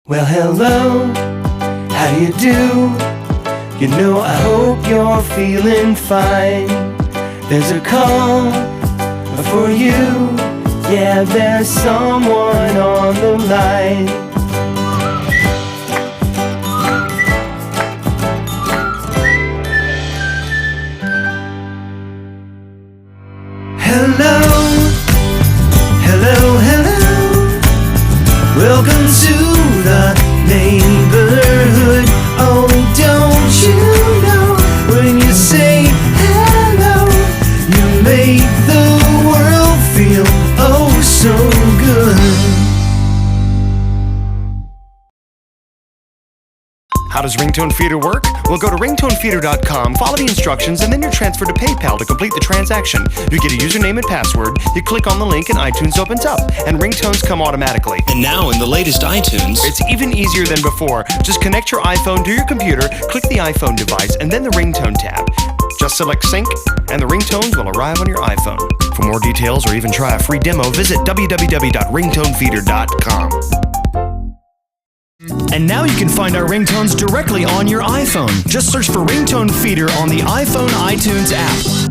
Well, hello, how do you do? You know, I hope you're feeling fine. There's a call for you. Yeah, there's someone on the line. Hello, hello, hello. Welcome to the neighborhood. Oh, don't you know, when you say hello, you make the world feel oh so good. How does RingtoneFeeder work? Well, go to ringtonefeeder.com, follow the instructions, and then you're transferred to PayPal to complete the transaction. You get a username and password, you click on the link, and iTunes opens up, and ringtones come automatically. And now in the latest iTunes, It's even easier than before. Just connect your iPhone to your computer, click the iPhone device, and then the ringtone tab. Just select sync, and the ringtones will arrive on your iPhone. For more details or even try a free demo, visit www.ringtonefeeder.com. And now you can find our ringtones directly on your iPhone. Just search for RingtoneFeeder on the iPhone iTunes app.